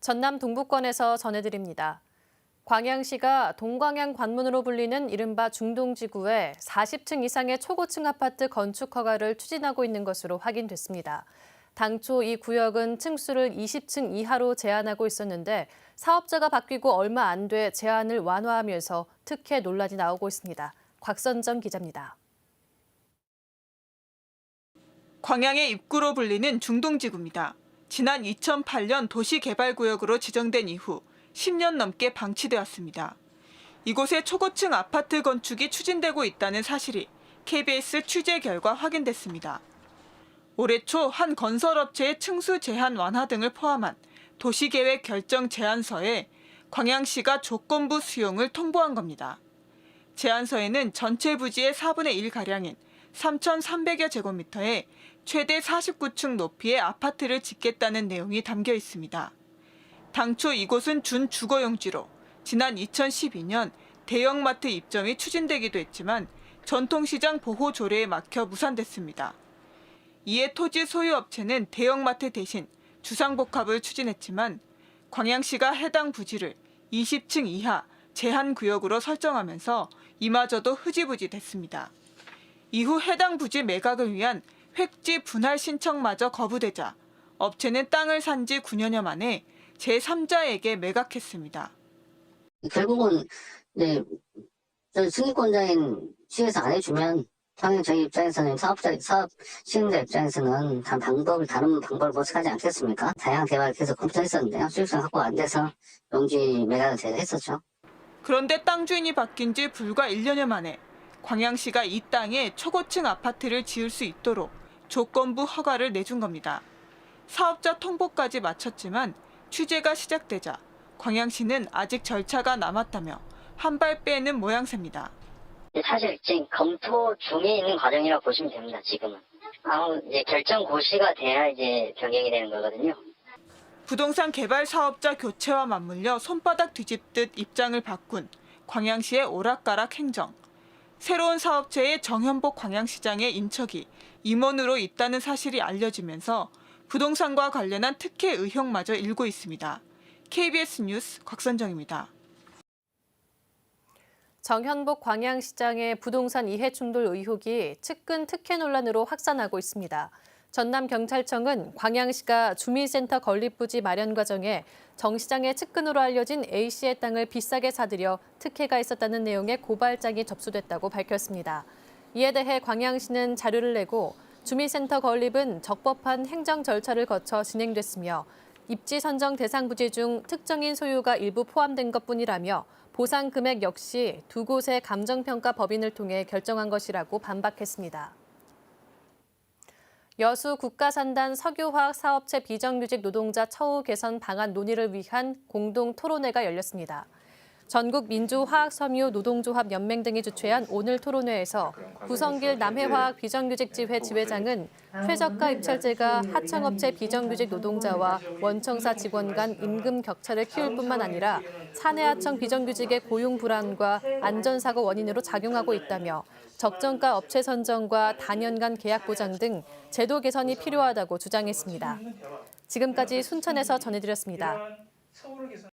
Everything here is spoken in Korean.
전남 동부권에서 전해드립니다. 광양시가 동광양 관문으로 불리는 이른바 중동지구에 40층 이상의 초고층 아파트 건축 허가를 추진하고 있는 것으로 확인됐습니다. 당초 이 구역은 층수를 20층 이하로 제한하고 있었는데 사업자가 바뀌고 얼마 안 돼 제한을 완화하면서 특혜 논란이 나오고 있습니다. 곽선정 기자입니다. 광양의 입구로 불리는 중동지구입니다. 지난 2008년 도시개발구역으로 지정된 이후 10년 넘게 방치되었습니다. 이곳에 초고층 아파트 건축이 추진되고 있다는 사실이 KBS 취재 결과 확인됐습니다. 올해 초 한 건설업체의 층수 제한 완화 등을 포함한 도시계획 결정 제안서에 광양시가 조건부 수용을 통보한 겁니다. 제안서에는 전체 부지의 4분의 1가량인 3,300여 제곱미터에 최대 49층 높이의 아파트를 짓겠다는 내용이 담겨 있습니다. 당초 이곳은 준주거용지로 지난 2012년 대형마트 입점이 추진되기도 했지만 전통시장 보호 조례에 막혀 무산됐습니다. 이에 토지 소유업체는 대형마트 대신 주상복합을 추진했지만 광양시가 해당 부지를 20층 이하 제한구역으로 설정하면서 이마저도 흐지부지 됐습니다. 이후 해당 부지 매각을 위한 획지 분할 신청마저 거부되자 업체는 땅을 산 지 9년여 만에 제3자에게 매각했습니다. 결국은 이제 승인권자인 시에서 안 해주면 당연히 저희 입장에서는 사업 시행자 입장에서는 다른 방법을 모색하지 않겠습니까? 다양한 개발을 계속 검토했었는데요. 수익성 확보가 안 돼서 용지 매각을 제가 했었죠. 그런데 땅 주인이 바뀐 지 불과 1년여 만에 광양시가 이 땅에 초고층 아파트를 지을 수 있도록 조건부 허가를 내준 겁니다. 사업자 통보까지 마쳤지만 취재가 시작되자 광양시는 아직 절차가 남았다며 한 발 빼는 모양새입니다. 사실 지금 검토 중에 있는 과정이라고 보시면 됩니다. 지금은. 이제 결정 고시가 돼야 이제 변경이 되는 거거든요. 부동산 개발 사업자 교체와 맞물려 손바닥 뒤집듯 입장을 바꾼 광양시의 오락가락 행정. 새로운 사업체의 정현복 광양시장의 인척이 임원으로 있다는 사실이 알려지면서 부동산과 관련한 특혜 의혹마저 일고 있습니다. KBS 뉴스 곽선정입니다. 정현복 광양시장의 부동산 이해충돌 의혹이 측근 특혜 논란으로 확산하고 있습니다. 전남경찰청은 광양시가 주민센터 건립부지 마련 과정에 정 시장의 측근으로 알려진 A씨의 땅을 비싸게 사들여 특혜가 있었다는 내용의 고발장이 접수됐다고 밝혔습니다. 이에 대해 광양시는 자료를 내고 주민센터 건립은 적법한 행정 절차를 거쳐 진행됐으며 입지 선정 대상 부지 중 특정인 소유가 일부 포함된 것뿐이라며 보상 금액 역시 두 곳의 감정평가 법인을 통해 결정한 것이라고 반박했습니다. 여수 국가산단 석유화학 사업체 비정규직 노동자 처우 개선 방안 논의를 위한 공동 토론회가 열렸습니다. 전국 민주화학섬유 노동조합 연맹 등이 주최한 오늘 토론회에서 구성길 남해화학 비정규직지회 지회장은 최저가 입찰제가 하청업체 비정규직 노동자와 원청사 직원 간 임금 격차를 키울 뿐만 아니라 사내하청 비정규직의 고용 불안과 안전사고 원인으로 작용하고 있다며 적정가 업체 선정과 단연간 계약 보장 등 제도 개선이 필요하다고 주장했습니다. 지금까지 순천에서 전해드렸습니다.